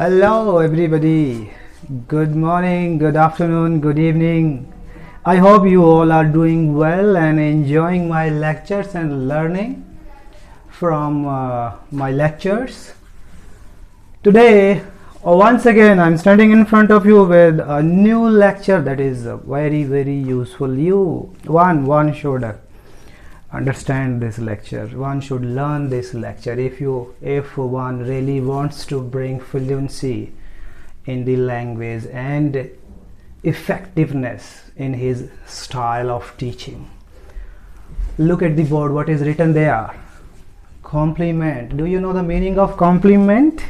Hello, everybody. Good morning, good afternoon, good evening. I hope you all are doing well and enjoying my lectures and learning from my lectures. Today, once again, I'm standing in front of you with a new lecture that is very useful. One should understand this lecture. One should learn this lecture if one really wants to bring fluency in the language and effectiveness in his style of teaching. Look at the board, what is written there? Compliment. Do you know the meaning of compliment?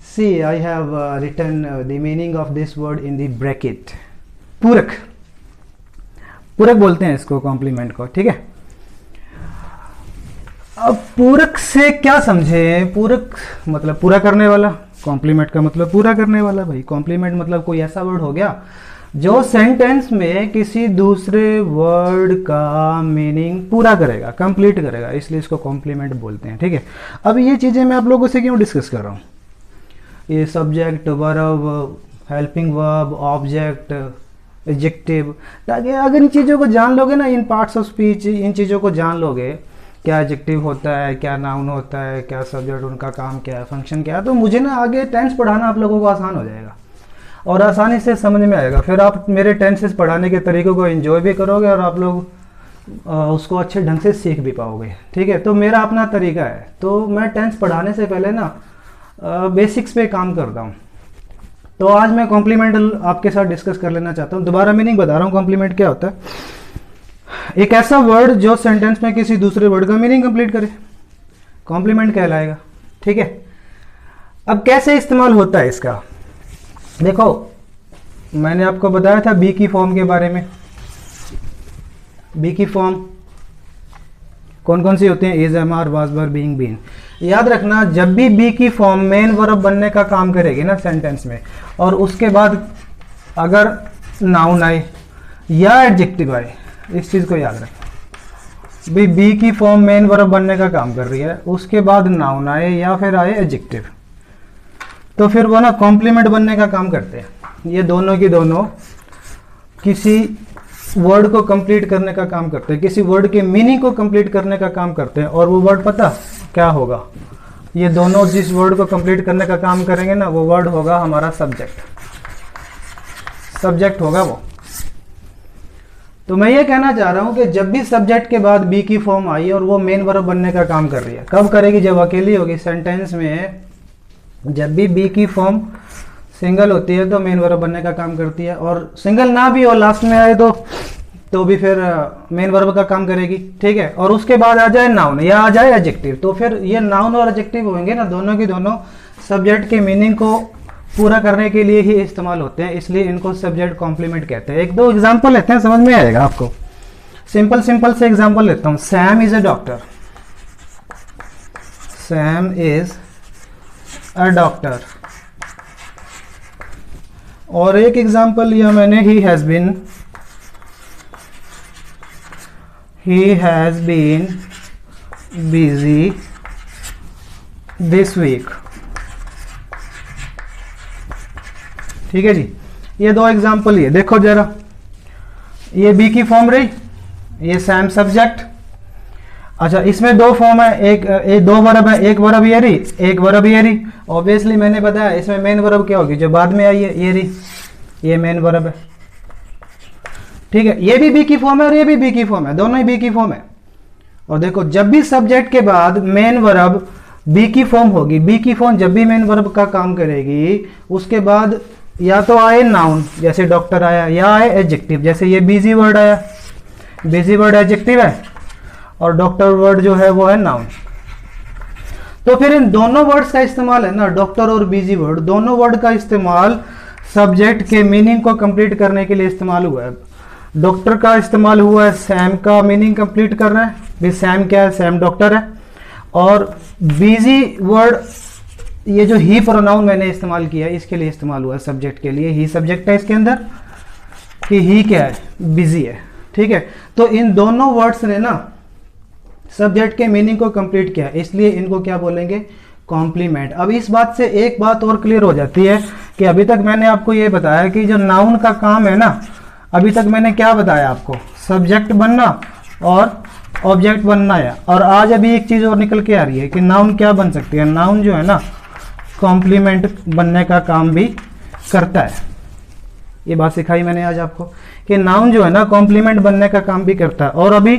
See, I have written the meaning of this word in the bracket. पूरक बोलते हैं इसको, complement को, ठीक है। अब पूरक से क्या समझे? पूरक मतलब पूरा करने वाला, कॉम्प्लीमेंट का मतलब पूरा करने वाला। भाई कॉम्प्लीमेंट मतलब कोई ऐसा वर्ड हो गया जो सेंटेंस में किसी दूसरे वर्ड का मीनिंग पूरा करेगा, कंप्लीट करेगा, इसलिए इसको कॉम्प्लीमेंट बोलते हैं, ठीक है। अब ये चीजें मैं आप लोगों से क्यों डिस्कस कर रहा हूँ? ये subject, verb, helping verb, object, adjective, ताकि अगर इन चीज़ों को जान लोगे ना, इन पार्ट्स ऑफ स्पीच, इन चीज़ों को जान लोगे, क्या एडजेक्टिव होता है, क्या नाउन होता है, क्या सब्जेक्ट, उनका काम क्या है, फंक्शन क्या है, तो मुझे ना आगे टेंस पढ़ाना आप लोगों को आसान हो जाएगा और आसानी से समझ में आएगा। फिर आप मेरे टेंसेस पढ़ाने के तरीक़ों को एंजॉय भी करोगे और आप लोग उसको अच्छे ढंग से सीख भी पाओगे, ठीक है। तो मेरा अपना तरीका है, तो मैं टेंस पढ़ाने से पहले ना बेसिक्स पे काम करता हूँ। तो आज मैं कॉम्प्लीमेंट आपके साथ डिस्कस कर लेना चाहता हूँ। दोबारा मीनिंग बता रहा हूँ, कॉम्प्लीमेंट क्या होता है। एक ऐसा वर्ड जो सेंटेंस में किसी दूसरे वर्ड का मीनिंग कंप्लीट करे, कॉम्प्लीमेंट कहलाएगा, ठीक है। अब कैसे इस्तेमाल होता है इसका? देखो, मैंने आपको बताया था बी की फॉर्म के बारे में। बी की फॉर्म कौन कौन सी होती हैं? Is, am, are, was, were, being, been. याद रखना, जब भी बी की फॉर्म मेन वर्ब बनने का काम करेगी ना सेंटेंस में, और उसके बाद अगर नाउन आए या एडजेक्टिव आए, इस चीज को याद रखना। भाई बी की फॉर्म मेन वर्ब बनने का काम कर रही है, उसके बाद नाउन आए या फिर आए एडजेक्टिव, तो फिर वो ना कॉम्प्लीमेंट बनने का काम करते हैं। ये दोनों की दोनों किसी वर्ड को कंप्लीट करने का काम करते हैं, किसी वर्ड के मीनिंग को कंप्लीट करने का काम करते हैं। और वो वर्ड पता क्या होगा? ये दोनों जिस वर्ड को कंप्लीट करने का काम करेंगे ना, वो वर्ड होगा हमारा सब्जेक्ट। सब्जेक्ट होगा वो। तो मैं ये कहना चाह रहा हूं कि जब भी सब्जेक्ट के बाद बी की फॉर्म आई और वो मेन वर्ब बनने का काम कर रही है, कब करेगी? जब अकेली होगी भी में। जब भी बी की फॉर्म सिंगल होती है तो मेन वर्ब बनने का काम करती है, और सिंगल ना भी और लास्ट में आए तो भी फिर मेन वर्ब का काम करेगी, ठीक है। और उसके बाद आ जाए नाउन या आ जाए एडजेक्टिव, तो फिर ये नाउन और एडजेक्टिव होंगे ना, दोनों की दोनों सब्जेक्ट के मीनिंग को पूरा करने के लिए ही इस्तेमाल होते हैं, इसलिए इनको सब्जेक्ट कॉम्प्लीमेंट कहते हैं। एक दो एग्जांपल लेते हैं, समझ में आएगा आपको। सिंपल से एग्जांपल लेता हूं। Sam is a doctor. Sam is a doctor. और एक एग्जांपल लिया मैंने, he has been busy this week. ठीक है जी, ये दो एग्जाम्पल ये देखो जरा। ये बी की फॉर्म रही, ये सैम सब्जेक्ट। अच्छा, इसमें दो फॉर्म है, एक दो वर्ब है, एक वर्ब ये रही, एक वर्ब ये रही। ऑब्वियसली मैंने बताया इसमें मेन वर्ब क्या होगी? जो बाद में आई है, ये रही, ये मेन वर्ब है, ठीक है। ये भी बी की फॉर्म है और ये भी बी की फॉर्म है, दोनों ही बी की फॉर्म है। और देखो, जब भी सब्जेक्ट के बाद मेन वर्ब बी की फॉर्म होगी, बी की फॉर्म जब भी मेन वर्ब का काम करेगी, उसके बाद या तो आए नाउन जैसे डॉक्टर आया, या आए एडजेक्टिव जैसे ये बिजी वर्ड आया। बिजी वर्ड एडजेक्टिव है और डॉक्टर वर्ड जो है वो है नाउन। तो फिर इन दोनों वर्ड्स का इस्तेमाल है ना, डॉक्टर और बिजी वर्ड, दोनों वर्ड का इस्तेमाल सब्जेक्ट के मीनिंग को कंप्लीट करने के लिए इस्तेमाल हुआ है। डॉक्टर का इस्तेमाल हुआ है सैम का मीनिंग कंप्लीट कर रहा है, भी सैम क्या है? सैम डॉक्टर है। और बिजी वर्ड, ये जो ही प्रोनाउन मैंने इस्तेमाल किया है, इसके लिए इस्तेमाल हुआ है, सब्जेक्ट के लिए। ही सब्जेक्ट है इसके अंदर, कि ही क्या है? बिजी है, ठीक है। तो इन दोनों वर्ड्स ने ना सब्जेक्ट के मीनिंग को कंप्लीट किया, इसलिए इनको क्या बोलेंगे? कॉम्प्लीमेंट। अब इस बात से एक बात और क्लियर हो जाती है कि अभी तक मैंने आपको ये बताया कि जो नाउन का काम है ना, अभी तक मैंने क्या बताया आपको, सब्जेक्ट बनना और ऑब्जेक्ट बनना है। और आज अभी एक चीज़ और निकल के आ रही है कि नाउन क्या बन सकती है, नाउन जो है ना कॉम्प्लीमेंट बनने का काम भी करता है। ये बात सिखाई मैंने आज आपको कि नाउन जो है ना कॉम्प्लीमेंट बनने का काम भी करता है। और अभी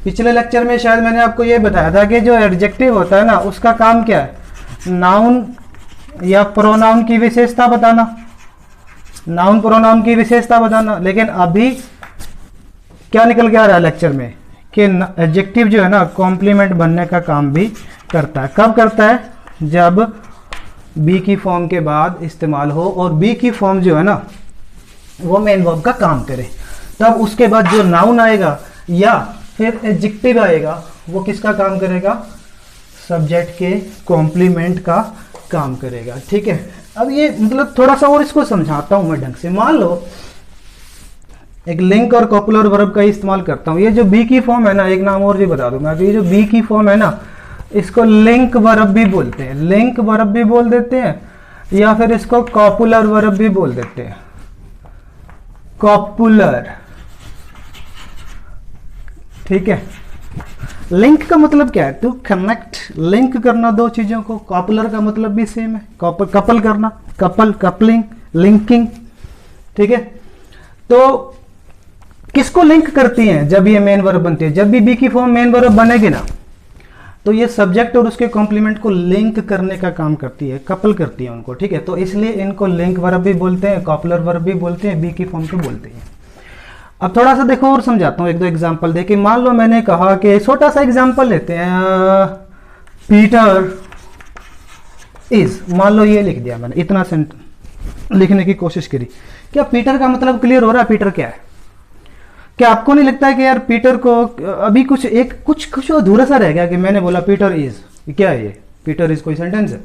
पिछले लेक्चर में शायद मैंने आपको ये बताया था कि जो एडजेक्टिव होता है ना उसका काम क्या है, नाउन या प्रोनाउन की विशेषता बताना, नाउन प्रोनाउन की विशेषता बताना। लेकिन अभी क्या निकल के आ रहा है लेक्चर में कि एडजेक्टिव जो है ना कॉम्प्लीमेंट बनने का काम भी करता है। कब करता है, जब बी की फॉर्म के बाद इस्तेमाल हो और बी की फॉर्म जो है ना वो मेन वर्ब का काम करे, तब उसके बाद जो नाउन आएगा या फिर एडजेक्टिव आएगा वो किसका काम करेगा, सब्जेक्ट के कॉम्प्लीमेंट का काम करेगा। ठीक है, अब ये मतलब थोड़ा सा और इसको समझाता हूं मैं ढंग से। मान लो एक लिंक और कॉपुलर वर्ब का इस्तेमाल करता हूं। ये जो बी की फॉर्म है ना, एक नाम और भी बता दूंगा कि ये जो बी की फॉर्म है ना इसको लिंक वर्ब भी बोलते हैं, लिंक वर्ब भी बोल देते हैं या फिर इसको कॉपुलर वर्ब भी बोल देते हैं, कॉपुलर। ठीक है, लिंक का मतलब क्या है, टू कनेक्ट, लिंक करना दो चीजों को। कॉपुलर का मतलब भी सेम है, कपल करना, कपल, कपलिंग, लिंकिंग। ठीक है, तो किसको लिंक करती हैं जब ये मेन वर्ब बनती है, जब भी बी की फॉर्म मेन वर्ब बनेगी ना तो ये सब्जेक्ट और उसके कॉम्प्लीमेंट को लिंक करने का काम करती है, कपल करती है उनको। ठीक है, तो इसलिए इनको लिंक वर्ब भी बोलते हैं, कॉपुलर वर्ब भी बोलते हैं, बी की फॉर्म को बोलते हैं। अब थोड़ा सा देखो और समझाता हूँ, एक दो एग्जांपल देके। मान लो मैंने कहा कि छोटा सा एग्जांपल लेते हैं, पीटर इज, मान लो ये लिख दिया मैंने, इतना सेंटेंस लिखने की कोशिश करी। क्या पीटर का मतलब क्लियर हो रहा है, पीटर क्या है? क्या आपको नहीं लगता है कि यार पीटर को अभी कुछ अधूरा सा रह गया कि मैंने बोला पीटर इज, क्या है ये, पीटर इज कोई सेंटेंस है?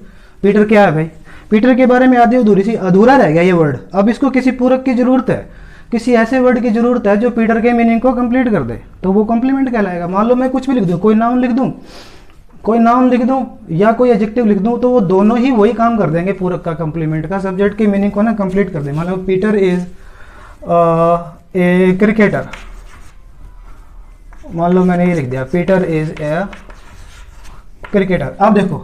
पीटर क्या है भाई? पीटर के बारे में आधी अधूरा रह गया ये वर्ड। अब इसको किसी पूरक की जरूरत है, किसी ऐसे वर्ड की जरूरत है जो पीटर के मीनिंग को कंप्लीट कर दे, तो वो कॉम्प्लीमेंट कहलाएगा। मान लो मैं कुछ भी लिख दूं, कोई नाउन लिख दूं या कोई एडजेक्टिव लिख दूं, तो वो दोनों ही वही काम कर देंगे, पूरक का, कॉम्प्लीमेंट का, सब्जेक्ट के मीनिंग को ना कंप्लीट कर दे। मान लो पीटर इज ए क्रिकेटर, मान लो मैंने ये लिख दिया पीटर इज ए क्रिकेटर। अब देखो,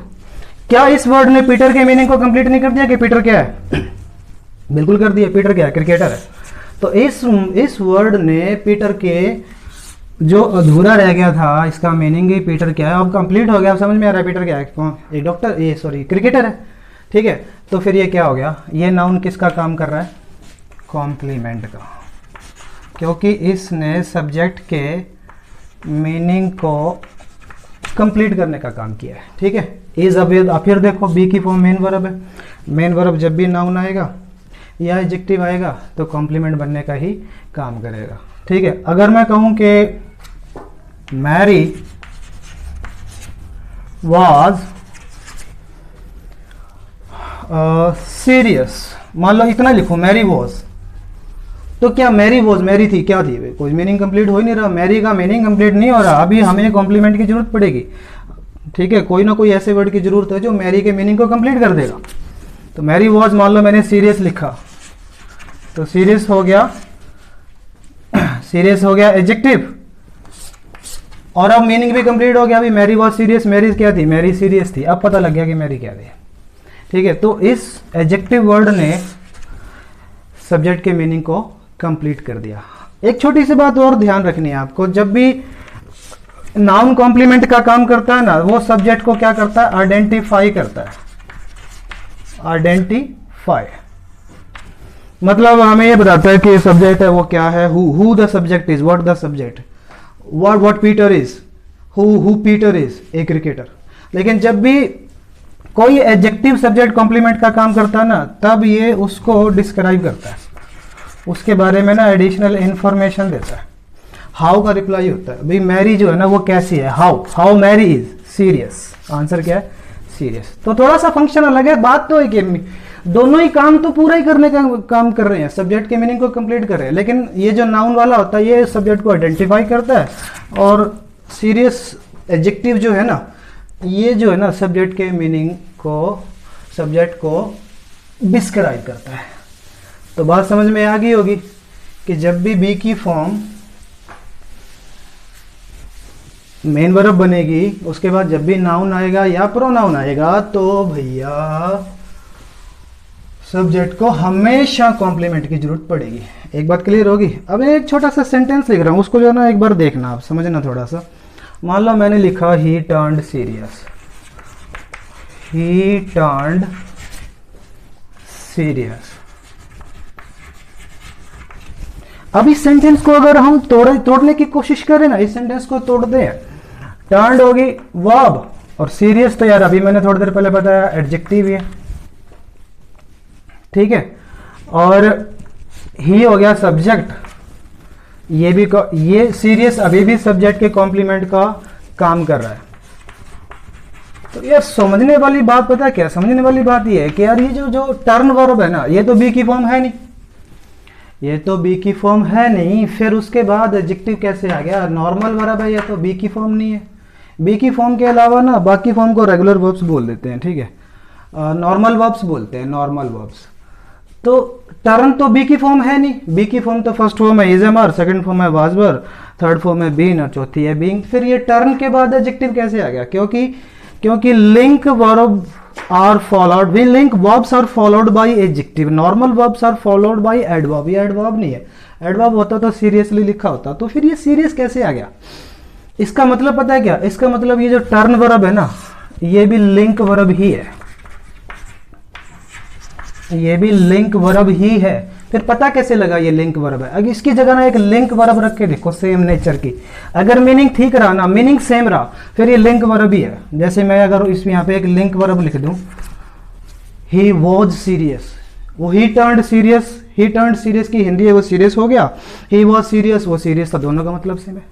क्या इस वर्ड ने पीटर के मीनिंग को कंप्लीट नहीं कर दिया कि पीटर क्या है? बिल्कुल कर दिया, पीटर क्या है, क्रिकेटर है। तो इस वर्ड ने पीटर के जो अधूरा रह गया था इसका मीनिंग ही पीटर क्या है, अब कंप्लीट हो गया। अब समझ में आ रहा है पीटर क्या है, कौन, एक डॉक्टर, ये सॉरी क्रिकेटर है। ठीक है, तो फिर ये क्या हो गया, ये नाउन किसका काम कर रहा है, कॉम्प्लीमेंट का, क्योंकि इसने सब्जेक्ट के मीनिंग को कंप्लीट करने का काम किया है। ठीक है, इज अब फिर देखो बी की फॉर्म मेन वर्ब है, मेन वर्ब जब भी नाउन आएगा या एडजेक्टिव आएगा तो कॉम्प्लीमेंट बनने का ही काम करेगा। ठीक है, अगर मैं कहूं कि मैरी वाज सीरियस, मान लो इतना लिखो मैरी वॉज, तो क्या मैरी वॉज, मैरी थी, क्या थी, कोई मीनिंग कंप्लीट हो ही नहीं रहा, मैरी का मीनिंग कंप्लीट नहीं हो रहा। अभी हमें कॉम्प्लीमेंट की जरूरत पड़ेगी। ठीक है, कोई ना कोई ऐसे वर्ड की जरूरत है जो मैरी के मीनिंग को कंप्लीट कर देगा। तो मैरी वॉज, मान लो मैंने सीरियस लिखा तो सीरियस हो गया, सीरियस हो गया एडजेक्टिव, और अब मीनिंग भी कंप्लीट हो गया। अभी मैरी वॉज सीरियस, मैरी क्या थी, मैरी सीरियस थी, अब पता लग गया कि मैरी क्या थी। ठीक है, तो इस एडजेक्टिव वर्ड ने सब्जेक्ट के मीनिंग को कंप्लीट कर दिया। एक छोटी सी बात और ध्यान रखनी है आपको, जब भी नाउन कॉम्प्लीमेंट का काम करता है ना, वो सब्जेक्ट को क्या करता है, आइडेंटिफाई करता है। आइडेंटिफाई मतलब हमें ये बताता है कि सब्जेक्ट है वो क्या है, who the subject is, what the subject, what Peter is, who Peter is a cricketer. लेकिन जब भी कोई एडजेक्टिव सब्जेक्ट कॉम्प्लीमेंट का काम करता है ना, तब ये उसको डिस्क्राइब करता है, उसके बारे में ना एडिशनल इंफॉर्मेशन देता है। हाउ का रिप्लाई होता है, भाई मैरी जो है ना वो कैसी है, how Mary is serious, answer क्या है, सीरियस। तो थोड़ा सा फंक्शन अलग है, बात तो है कि दोनों ही काम तो पूरा ही करने का काम कर रहे हैं, सब्जेक्ट के मीनिंग को कंप्लीट कर रहे हैं। लेकिन ये जो नाउन वाला होता है ये सब्जेक्ट को आइडेंटिफाई करता है, और सीरियस एडजेक्टिव जो है ना ये जो है ना सब्जेक्ट के मीनिंग को, सब्जेक्ट को डिस्क्राइब करता है। तो बात समझ में आ गई होगी कि जब भी बी की फॉर्म मेन वर्ब बनेगी, उसके बाद जब भी नाउन आएगा या प्रोनाउन आएगा तो भैया सब्जेक्ट को हमेशा कॉम्प्लीमेंट की जरूरत पड़ेगी। एक बात क्लियर होगी। अब एक छोटा सा सेंटेंस लिख रहा हूँ, उसको जो है ना एक बार देखना, आप समझना थोड़ा सा। मान लो मैंने लिखा ही turned serious, he turned serious. अब इस सेंटेंस को अगर हम तोड़ने की कोशिश करें ना, इस सेंटेंस को तोड़ दें, टर्न्ड होगी वर्ब और सीरियस तो यार अभी मैंने थोड़ी देर पहले बताया एडजेक्टिव है, ठीक है। और ही हो गया सब्जेक्ट, ये सीरियस अभी भी सब्जेक्ट के कॉम्प्लीमेंट का काम कर रहा है। तो यार समझने वाली बात पता है क्या, समझने वाली बात ये है कि यार ये जो टर्न वर्ब है ना, ये तो बी की फॉर्म है नहीं, ये तो बी की फॉर्म है नहीं, फिर उसके बाद एडजेक्टिव कैसे आ गया? नॉर्मल वर्ब है, ये तो बी की फॉर्म नहीं है। बी की फॉर्म के अलावा ना बाकी फॉर्म को रेगुलर वर्ब्स बोल देते हैं, ठीक है, नॉर्मल वर्ब्स बोलते हैं, नॉर्मल वर्ब्स। तो टर्न तो बी की फॉर्म है नहीं, बी की फॉर्म तो फर्स्ट फॉर्म है is am are, second form है वाज वर, थर्ड फॉर्म है बीन और चौथी है बीइंग। फिर ये टर्न के बाद एडजेक्टिव कैसे आ गया? क्योंकि link verb are followed, we link verbs are followed by adjective, normal verbs are followed by adverb. ये एडवर्ब नहीं है, एडवर्ब होता तो सीरियसली लिखा होता। तो फिर ये सीरियस कैसे आ गया? इसका मतलब पता है क्या? इसका मतलब ये जो टर्न वर्ब है ना, ये भी लिंक वर्ब ही है, ये भी लिंक वर्ब ही है। फिर पता कैसे लगा ये लिंक वर्ब है? अगर इसकी जगह ना एक लिंक वर्ब रख के देखो सेम नेचर की, अगर मीनिंग ठीक रहा ना, मीनिंग सेम रहा, फिर ये लिंक वर्ब ही है। जैसे मैं अगर इसमें यहाँ पे एक लिंक वर्ब लिख दूं, ही वॉज सीरियस, वो he turned serious, he turned serious की हिंदी है वो सीरियस हो गया, ही वॉज सीरियस वो सीरियस था, दोनों का मतलब सेम है।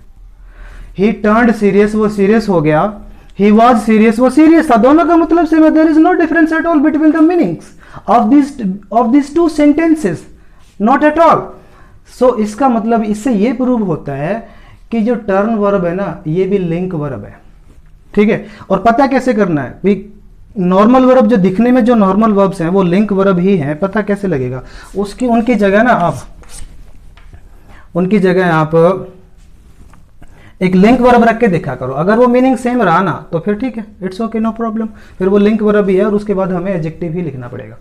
ही टर्न्ड सीरियस वो सीरियस हो गया, ही वॉज सीरियस वो सीरियस था, दोनों का मतलब सेम है। There is no difference at all between the meanings of these two sentences, not at all. So इसका मतलब इससे ये प्रूव होता है कि जो टर्न वर्ब है ना, ये भी लिंक वर्ब है, ठीक है। और पता कैसे करना है? नॉर्मल वर्ब जो दिखने में जो नॉर्मल वर्ब्स हैं वो लिंक वर्ब ही हैं। पता कैसे लगेगा? उनकी जगह ना आप एक लिंक वर्ब रख के देखा करो। अगर वो मीनिंग सेम रहा ना तो फिर ठीक है, इट्स ओके, नो प्रॉब्लम, फिर वो लिंक वर्ब ही है और उसके बाद हमें एडजेक्टिव ही लिखना पड़ेगा,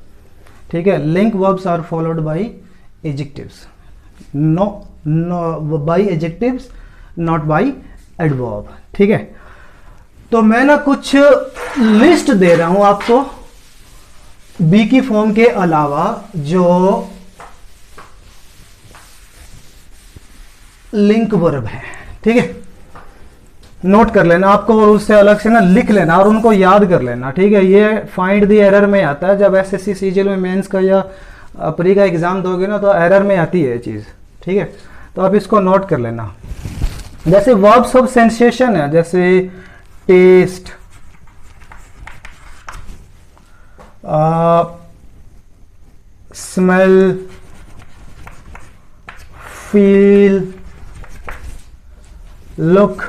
ठीक है। Link verbs are followed by adjectives, no by adjectives, not by adverb, ठीक है। तो मैं ना कुछ लिस्ट दे रहा हूं आपको बी की फॉर्म के अलावा जो लिंक वर्ब है, ठीक है। नोट कर लेना आपको और उससे अलग से ना लिख लेना और उनको याद कर लेना, ठीक है। ये फाइंड द एरर में आता है, जब एसएससी सीजीएल में मेंस का या प्री का एग्जाम दोगे ना तो एरर में आती है ये चीज़, ठीक है। तो आप इसको नोट कर लेना। जैसे वर्ब्स ऑफ सेंसेशन है, जैसे टेस्ट, स्मेल, फील, लुक,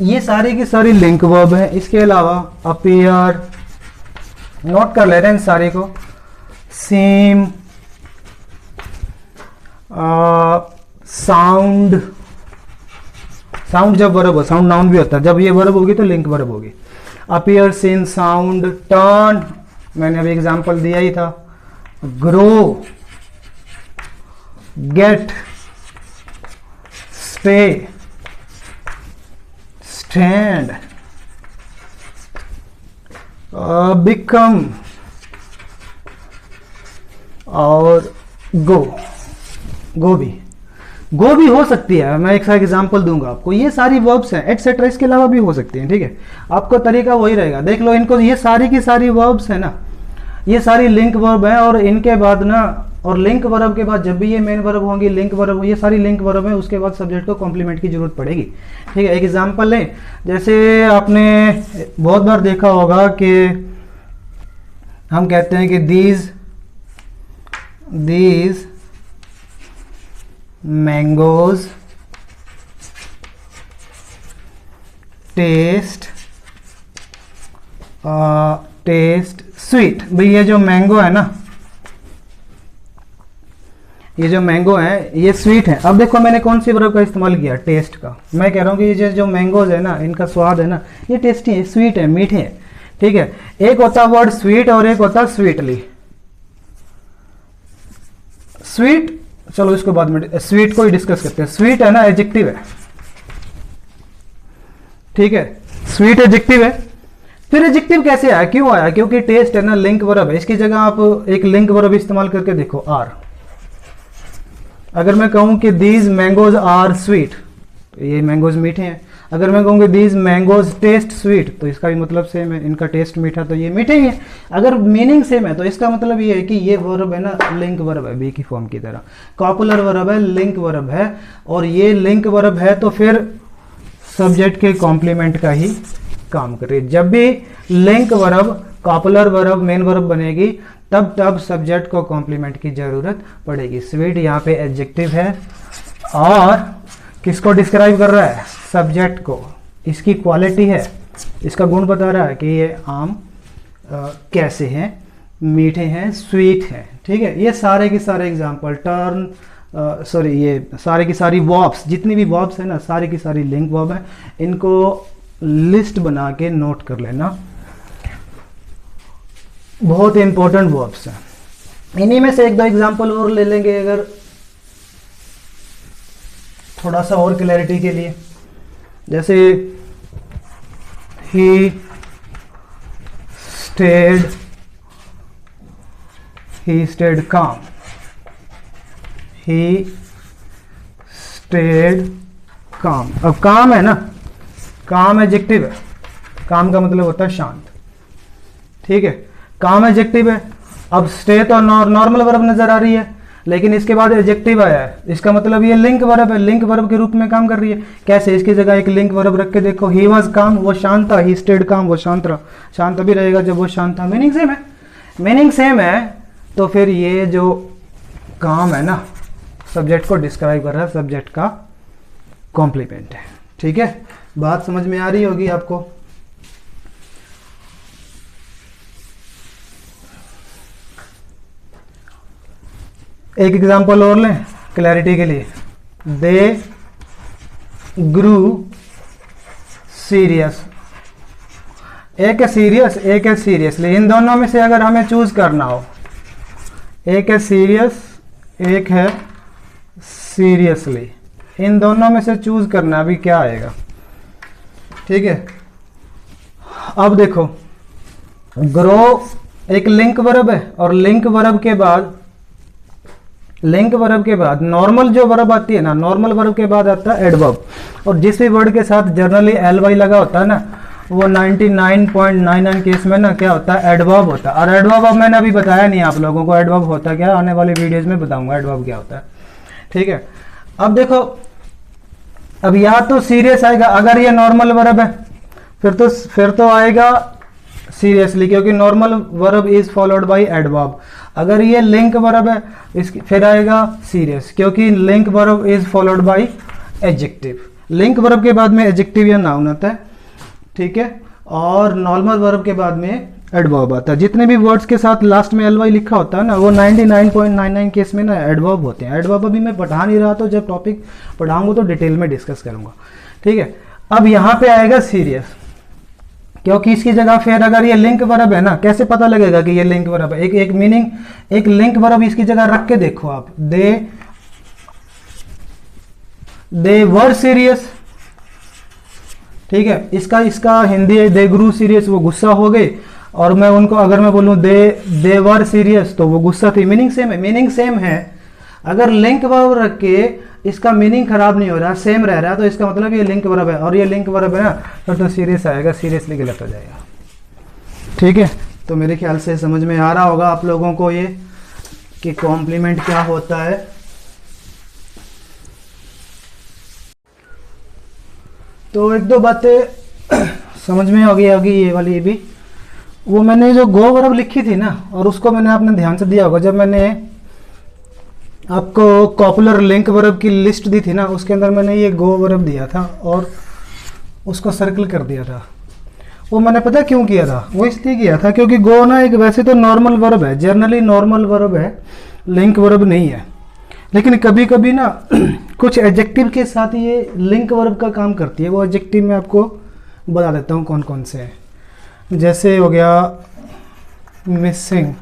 ये सारी की सारी लिंक वर्ब है। इसके अलावा अपीयर, नोट कर ले रहे हैं इन सारी को, सीम, साउंड, साउंड जब वर्ब हो, साउंड नाउन भी होता है, जब ये वर्ब होगी तो लिंक वर्ब होगी। अपीयर, सीन, साउंड, टर्न, मैंने अभी एग्जांपल दिया ही था, grow, get, stay, stand, become और गो भी हो सकती है। मैं एक सा एग्जांपल दूंगा आपको, ये सारी वर्ब्स हैं एटसेट्रा, इसके अलावा भी हो सकती हैं, ठीक है। आपको तरीका वही रहेगा, देख लो इनको, ये सारी की सारी वर्ब्स है ना, ये सारी लिंक वर्ब है। और इनके बाद ना, और लिंक वर्ब के बाद जब भी ये मेन वर्ब होंगी, लिंक वर्ब, ये सारी लिंक वर्ब है, उसके बाद सब्जेक्ट को कॉम्प्लीमेंट की जरूरत पड़ेगी, ठीक है। एक एग्जांपल लें, जैसे आपने बहुत बार देखा होगा कि हम कहते हैं कि these mangoes taste, taste sweet. भाई ये जो मैंगो है ना, ये जो मैंगो है ये स्वीट है। अब देखो मैंने कौन सी वर्ब का इस्तेमाल किया, टेस्ट का। मैं कह रहा हूँ कि ये जो मैंगोज है ना, इनका स्वाद है ना, ये टेस्टी है, स्वीट है, मीठे है। ठीक है, एक होता वर्ड स्वीट और एक होता स्वीटली। स्वीट, चलो इसको बाद में, स्वीट को ही डिस्कस करते हैं। स्वीट है ना, एडजेक्टिव है। ठीक है, स्वीट एडजेक्टिव है। फिर एडजेक्टिव कैसे आया, क्यों आया? क्योंकि टेस्ट है ना लिंक वर्ब है। इसकी जगह आप एक लिंक वर्ब इस्तेमाल करके देखो, आर। अगर मैं कहूं कि दीज मैंगोज आर स्वीट, तो ये मैंगोज मीठे हैं। अगर मैं कहूँ कि दीज मैंगोज टेस्ट स्वीट, तो इसका भी मतलब सेम है, इनका टेस्ट मीठा, तो ये मीठे ही है। अगर मीनिंग सेम है तो इसका मतलब ये है कि ये वर्ब है ना लिंक वर्ब है, बी की फॉर्म की तरह। कॉपुलर वर्ब है, लिंक वर्ब है, और ये लिंक वर्ब है तो फिर सब्जेक्ट के कॉम्प्लीमेंट का ही काम करे। जब भी link verb, copular verb, main verb बनेगी, तब सब्जेक्ट को कॉम्प्लीमेंट की जरूरत पड़ेगी। स्वीट यहाँ पे एडजेक्टिव है और किसको डिस्क्राइब कर रहा है? सब्जेक्ट को। इसकी क्वालिटी है, इसका गुण बता रहा है कि ये आम कैसे हैं, मीठे हैं, स्वीट हैं। ठीक है, ये सारे के सारे एग्जाम्पल, टर्न ये सारे की सारी वर्ब्स, जितनी भी वर्ब्स है ना, सारी की सारी लिंक वर्ब है। इनको लिस्ट बना के नोट कर लेना, बहुत इंपॉर्टेंट वर्ब्स हैं। इन्हीं में से एक दो एग्जाम्पल और ले लेंगे अगर थोड़ा सा और क्लैरिटी के लिए। जैसे ही स्टेड काम, ही स्टेड काम। अब काम है ना, काम एडजेक्टिव है, काम का मतलब होता है शांत। ठीक है, काम एडजेक्टिव है। अब स्टे तो नॉर्मल वर्ब नजर आ रही है, लेकिन इसके बाद एडजेक्टिव आया है, इसका मतलब ये लिंक वर्ब है, लिंक वर्ब के रूप में काम कर रही है। कैसे? इसकी जगह एक लिंक वर्ब रख के देखो, ही वाज काम, वो शांत था, ही स्टेड काम, वो शांत रहा। शांत तभी रहेगा जब वो शांत था। मीनिंग सेम है, मीनिंग सेम है, तो फिर ये जो काम है ना, सब्जेक्ट को डिस्क्राइब कर रहा है, सब्जेक्ट का कॉम्प्लीमेंट है। ठीक है, बात समझ में आ रही होगी आपको। एक एग्जांपल और लें क्लैरिटी के लिए। दे ग्रू सीरियस, एक है सीरियस, एक है सीरियसली। इन दोनों में से अगर हमें चूज करना हो, एक है सीरियस, एक है सीरियसली, इन दोनों में से चूज करना, अभी क्या आएगा? ठीक है, अब देखो, ग्रो एक लिंक वर्ब है, और लिंक वर्ब के बाद नॉर्मल जो वर्ब आती है ना, नॉर्मल वर्ब के बाद आता है एडवर्ब। और जिस भी वर्ड के साथ जनरली एल वाई लगा होता है ना, वो 99.99 केस में ना क्या होता है? एडवर्ब होता है। और एडवर्ब अब मैंने अभी बताया नहीं आप लोगों को, एडवर्ब होता क्या, आने वाले वीडियोज में बताऊंगा एडवर्ब क्या होता है। ठीक है, अब देखो, अब या तो सीरियस आएगा, अगर ये नॉर्मल वर्ब है फिर तो आएगा सीरियसली, क्योंकि normal verb is followed by adverb. अगर ये लिंक वर्ब है, इसकी फिर आएगा सीरियस, क्योंकि link verb is followed by adjective. Link verb के बाद में एडजेक्टिव या नाउन आता है। ठीक है, और नॉर्मल वर्ब के बाद में एडवर्ब आता है। जितने भी वर्ड्स के साथ लास्ट में एल वाई लिखा होता है ना, वो 99.99 केस में ना एडवर्ब होते हैं। एडवर्ब अभी मैं पढ़ा नहीं रहा, तो जब टॉपिक पढ़ाऊंगा तो डिटेल में डिस्कस करूंगा। ठीक है, अब यहाँ पे आएगा सीरियस, क्योंकि इसकी जगह फिर अगर ये लिंक वर्ब है ना, कैसे पता लगेगा कि ये लिंक वर्ब है? एक मीनिंग, एक लिंक वर्ब इसकी जगह रख के देखो आप। दे वर सीरियस। ठीक है, इसका हिंदी है दे ग्रू सीरियस, वो गुस्सा हो गए। और मैं उनको अगर मैं बोलूं दे वर सीरियस, तो वो गुस्सा थी। मीनिंग सेम है, मीनिंग सेम है। अगर लिंक वर्ब रख के इसका मीनिंग खराब नहीं हो रहा, सेम रह रहा है, तो इसका मतलब ये लिंक वर्ब है। और ये लिंक वर्ब है ना, तो सीरियस आएगा, सीरियसली गलत हो जाएगा। ठीक है, तो मेरे ख्याल से समझ में आ रहा होगा आप लोगों को ये कि कॉम्प्लीमेंट क्या होता है। तो एक दो बातें समझ में होगी ये वाली भी। वो मैंने जो गो वर्ब लिखी थी ना, और उसको मैंने आपने ध्यान से दिया होगा, जब मैंने आपको कॉपुलर लिंक वर्ब की लिस्ट दी थी ना, उसके अंदर मैंने ये गो वर्ब दिया था। और उसको सर्कल कर दिया था। वो मैंने पता क्यों किया था, वो इसलिए किया था क्योंकि गो ना एक वैसे तो नॉर्मल वर्ब है, जनरली नॉर्मल वर्ब है, लिंक वर्ब नहीं है। लेकिन कभी कभी ना कुछ एडजेक्टिव के साथ ये लिंक वर्ब का काम करती है। वो एडजेक्टिव मैं आपको बता देता हूँ कौन कौन से हैं। जैसे हो गया मिसिंग,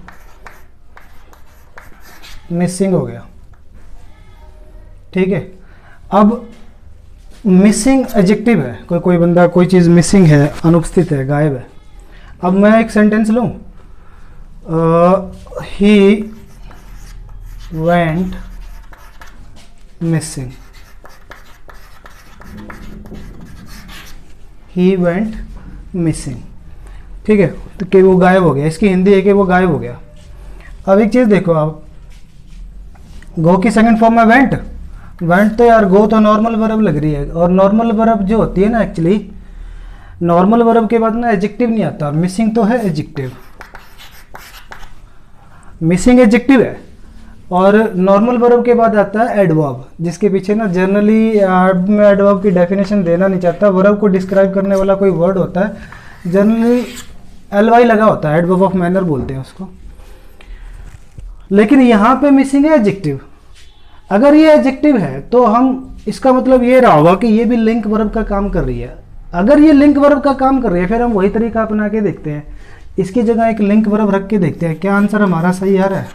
मिसिंग हो गया, ठीक है। अब मिसिंग एडजेक्टिव है, कोई बंदा कोई चीज़ मिसिंग है, अनुपस्थित है, गायब है। अब मैं एक सेंटेंस लूँ, he went missing, he went missing, ठीक है, तो कि वो गायब हो गया, इसकी हिंदी है कि वो गायब हो गया। अब एक चीज़ देखो आप, गो की सेकंड फॉर्म में वेंट, वेंट तो यार गो तो नॉर्मल वर्ब लग रही है, और नॉर्मल वर्ब जो होती है ना, एक्चुअली नॉर्मल वर्ब के बाद ना एडजेक्टिव नहीं आता, मिसिंग तो है एडजेक्टिव, मिसिंग एडजेक्टिव है। और नॉर्मल वर्ब के बाद आता है एडवर्ब, जिसके पीछे ना जनरली मैं एडवर्ब की डेफिनेशन देना नहीं चाहता, वर्ब को डिस्क्राइब करने वाला कोई वर्ड होता है, जनरली एलवाई लगा होता है, एडवर्ब ऑफ मैनर बोलते हैं उसको। लेकिन यहाँ पे मिसिंग है एडजेक्टिव। अगर ये एडजेक्टिव है तो हम, इसका मतलब ये रहा होगा कि ये भी लिंक वर्ब का काम कर रही है। अगर ये लिंक वर्ब का काम कर रही है, फिर हम वही तरीका अपना के देखते हैं, इसकी जगह एक लिंक वर्ब रख के देखते हैं क्या आंसर हमारा सही आ रहा है।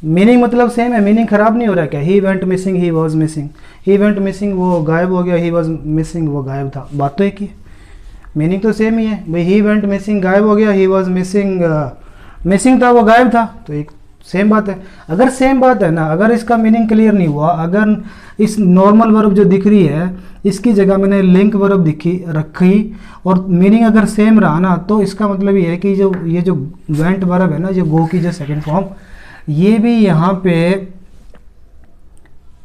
मीनिंग मतलब सेम है, मीनिंग खराब नहीं हो रहा है क्या, he went missing, he was missing, he went missing वो गायब हो गया, ही वॉज मिसिंग वो गायब था, बात तो एक ही है, मीनिंग तो सेम ही है भाई। ही वेंट मिसिंग गायब हो गया, ही वॉज मिसिंग मिसिंग था वो गायब था, तो एक सेम बात है। अगर सेम बात है ना, अगर इसका मीनिंग क्लियर नहीं हुआ, अगर इस नॉर्मल वर्ब जो दिख रही है इसकी जगह मैंने लिंक वर्ब रखी और मीनिंग अगर सेम रहा ना, तो इसका मतलब ये है कि ये जो वेंट वर्ब है ना, जो गो की जो सेकंड फॉर्म, ये भी यहाँ पे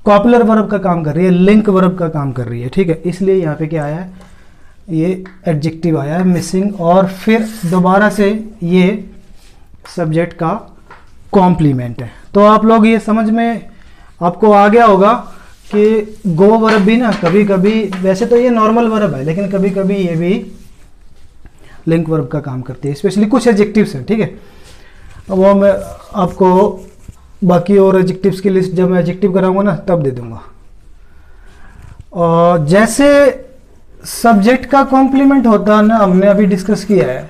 कॉपुलर वर्ब का काम कर रही है, लिंक वर्ब का काम कर रही है, ठीक है। इसलिए यहाँ पे क्या आया है, ये एडजेक्टिव आया है मिसिंग, और फिर दोबारा से ये सब्जेक्ट का कॉम्प्लीमेंट है। तो आप लोग ये समझ में आपको आ गया होगा कि गो वर्ब भी ना कभी कभी, वैसे तो ये नॉर्मल वर्ब है, लेकिन कभी कभी ये भी लिंक वर्ब का काम करती है, स्पेशली कुछ एडजेक्टिव्स हैं, ठीक है। वो मैं आपको बाकी और एडजेक्टिव्स की लिस्ट जब मैं एडजेक्टिव कराऊंगा ना तब दे दूंगा। और जैसे सब्जेक्ट का कॉम्प्लीमेंट होता है ना, हमने अभी डिस्कस किया है,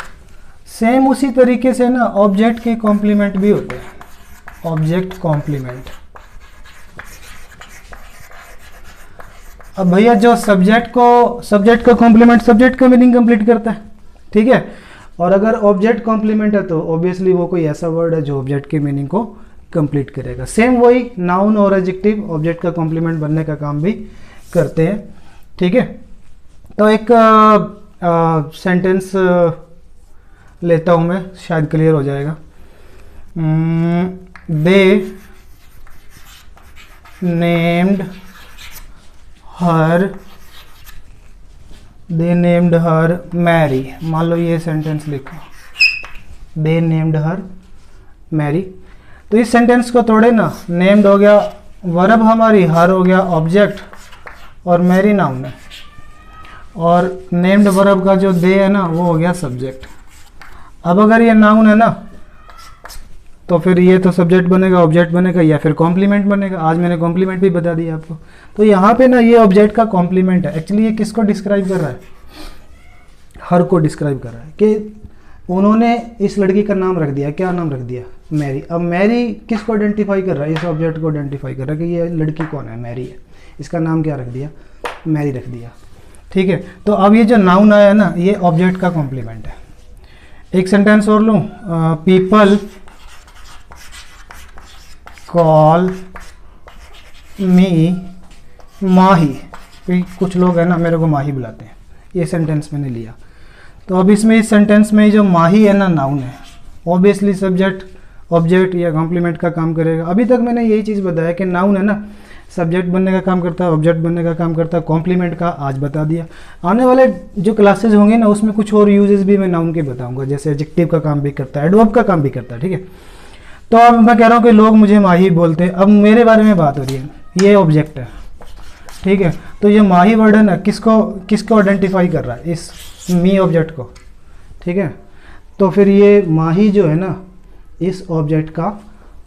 सेम उसी तरीके से ना ऑब्जेक्ट के कॉम्प्लीमेंट भी होते हैं, ऑब्जेक्ट कॉम्प्लीमेंट। अब भैया जो सब्जेक्ट का कॉम्प्लीमेंट सब्जेक्ट का मीनिंग कंप्लीट करता है, ठीक है। और अगर ऑब्जेक्ट कॉम्प्लीमेंट है तो ऑब्वियसली वो कोई ऐसा वर्ड है जो ऑब्जेक्ट के मीनिंग को कंप्लीट करेगा। सेम वही नाउन और एडजेक्टिव ऑब्जेक्ट का कॉम्प्लीमेंट बनने का काम भी करते हैं, ठीक है। तो एक सेंटेंस लेता हूं मैं, शायद क्लियर हो जाएगा। दे नेम्ड हर मैरी, मान लो ये सेंटेंस लिखो, दे नेम्ड हर मैरी। तो इस सेंटेंस को तोड़े ना, नेम्ड हो गया वर्ब हमारी, हर हो गया ऑब्जेक्ट, और मैरी नाउन है, और नेम्ड वर्ब का जो दे है ना वो हो गया सब्जेक्ट। अब अगर ये नाउन है ना तो फिर ये तो सब्जेक्ट बनेगा, ऑब्जेक्ट बनेगा, या फिर कॉम्प्लीमेंट बनेगा। आज मैंने कॉम्प्लीमेंट भी बता दिया आपको। तो यहाँ पे ना ये ऑब्जेक्ट का कॉम्प्लीमेंट है। एक्चुअली ये किसको डिस्क्राइब कर रहा है, हर को डिस्क्राइब कर रहा है कि उन्होंने इस लड़की का नाम रख दिया, क्या नाम रख दिया, मैरी। अब मैरी किसको आइडेंटिफाई कर रहा है, इस ऑब्जेक्ट को आइडेंटिफाई कर रहा है कि ये लड़की कौन है, मैरी है, इसका नाम क्या रख दिया, मैरी रख दिया, ठीक है। तो अब ये जो नाउन आया ना ये ऑब्जेक्ट का कॉम्प्लीमेंट है। एक सेंटेंस और लूँ, पीपल कॉल मी माही, कुछ लोग हैं ना मेरे को माही बुलाते हैं, ये सेंटेंस मैंने लिया। तो अब इसमें इस सेंटेंस में जो माही है ना नाउन है, ऑब्वियसली सब्जेक्ट ऑब्जेक्ट या कॉम्प्लीमेंट का काम करेगा। अभी तक मैंने यही चीज़ बताया कि नाउन है ना सब्जेक्ट बनने का काम करता है, ऑब्जेक्ट बनने का काम करता है, कॉम्प्लीमेंट का आज बता दिया। आने वाले जो क्लासेज होंगे ना उसमें कुछ और यूजेस भी मैं नाउन के बताऊंगा, जैसे एडजेक्टिव का काम भी करता है, एडवर्ब का काम भी करता है, ठीक है। तो अब मैं कह रहा हूँ कि लोग मुझे माही बोलते हैं, अब मेरे बारे में बात हो रही है, ये ऑब्जेक्ट है, ठीक है। तो ये माही वर्ड है ना, किसको किसको आइडेंटिफाई कर रहा है, इस मी ऑब्जेक्ट को, ठीक है। तो फिर ये माही जो है ना इस ऑब्जेक्ट का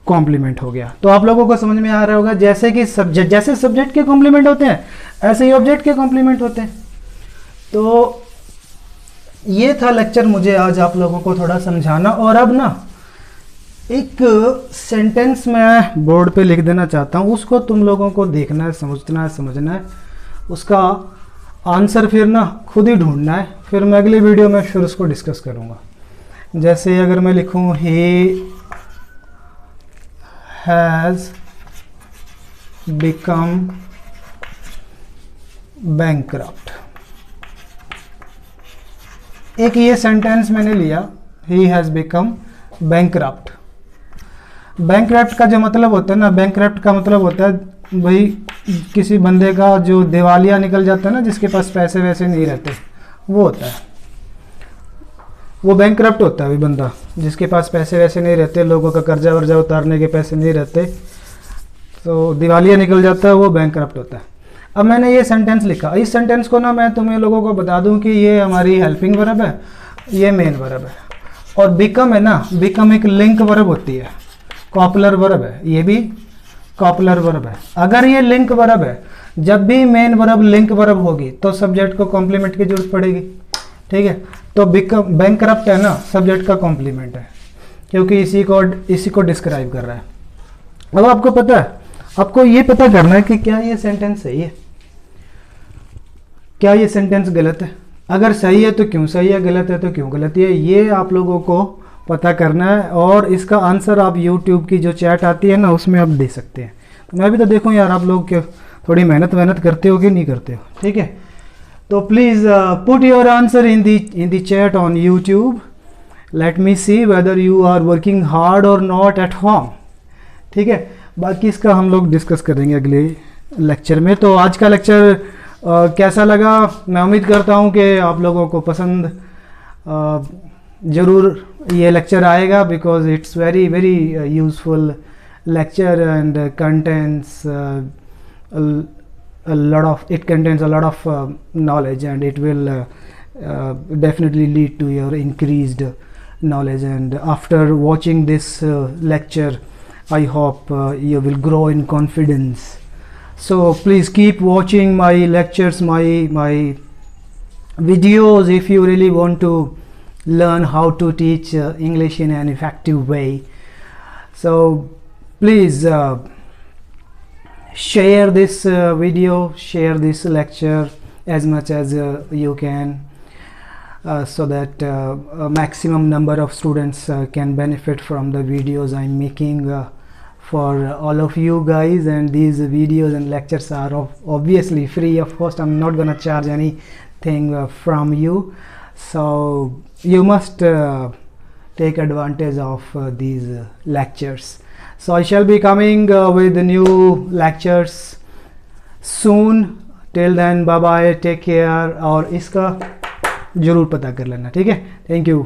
कॉम्प्लीमेंट हो गया। तो आप लोगों को समझ में आ रहा होगा, जैसे कि सब्जेक्ट, जैसे सब्जेक्ट के कॉम्प्लीमेंट होते हैं ऐसे ही ऑब्जेक्ट के कॉम्प्लीमेंट होते हैं। तो ये था लेक्चर, मुझे आज आप लोगों को थोड़ा समझाना। और अब ना एक सेंटेंस मैं बोर्ड पे लिख देना चाहता हूँ, उसको तुम लोगों को देखना है, समझना है, उसका आंसर फिर ना खुद ही ढूंढना है। फिर मैं अगली वीडियो में फिर उसको डिस्कस करूँगा। जैसे अगर मैं लिखूँ ही हैज़ बिकम बैंकक्रप्ट, एक ये सेंटेंस मैंने लिया, he has become bankrupt. Bankrupt का जो मतलब होता है ना, बैंकक्रप्ट का मतलब होता है भाई किसी बंदे का जो दिवालिया निकल जाता है ना, जिसके पास पैसे वैसे नहीं रहते, वो होता है, वो बैंकक्रप्ट होता है। वही बंदा जिसके पास पैसे वैसे नहीं रहते, लोगों का कर्जा वर्जा उतारने के पैसे नहीं रहते, तो दिवालिया निकल जाता है, वो बैंकक्रप्ट होता है। अब मैंने ये सेंटेंस लिखा, इस सेंटेंस को ना मैं तुम्हें लोगों को बता दूं कि ये हमारी हेल्पिंग वर्ब है, ये मेन वर्ब है। और बिकम है ना, बिकम एक लिंक वर्ब होती है, कॉपुलर वर्ब है, ये भी कॉपुलर वर्ब है। अगर ये लिंक वर्ब है, जब भी मेन वर्ब लिंक वर्ब होगी तो सब्जेक्ट को कॉम्प्लीमेंट की जरूरत पड़ेगी, ठीक है। तो बिकम बैंकक्रप्ट है ना सब्जेक्ट का कॉम्प्लीमेंट है, क्योंकि इसी को डिस्क्राइब कर रहा है। अब आपको पता है, आपको ये पता करना है कि क्या ये सेंटेंस सही है, क्या ये सेंटेंस गलत है। अगर सही है तो क्यों सही है, गलत है तो क्यों गलत है, ये आप लोगों को पता करना है। और इसका आंसर आप YouTube की जो चैट आती है ना उसमें आप दे सकते हैं। तो मैं भी तो देखूं यार आप लोग क्या थोड़ी मेहनत करते हो कि नहीं करते हो, ठीक है। तो please put your answer in the chat on YouTube, let me see whether you are working hard और नॉट एट होम, ठीक है। बाकी इसका हम लोग डिस्कस करेंगे अगले लेक्चर में। तो आज का लेक्चर कैसा लगा, मैं उम्मीद करता हूँ कि आप लोगों को पसंद ज़रूर ये लेक्चर आएगा, because it's very very useful lecture and contents a lot of knowledge, and it will definitely lead to your increased knowledge. And after watching this lecture, I hope you will grow in confidence. So please keep watching my lectures, my videos, if you really want to learn how to teach English in an effective way. So please share this video, share this lecture as much as you can, so that a maximum number of students can benefit from the videos I'm making for all of you guys. And these videos and lectures are obviously free of cost. I'm not gonna charge anything from you, so you must take advantage of these lectures. So I shall be coming with new lectures soon. Till then, bye bye, take care. और इसका ज़रूर पता कर लेना, ठीक है। Thank you.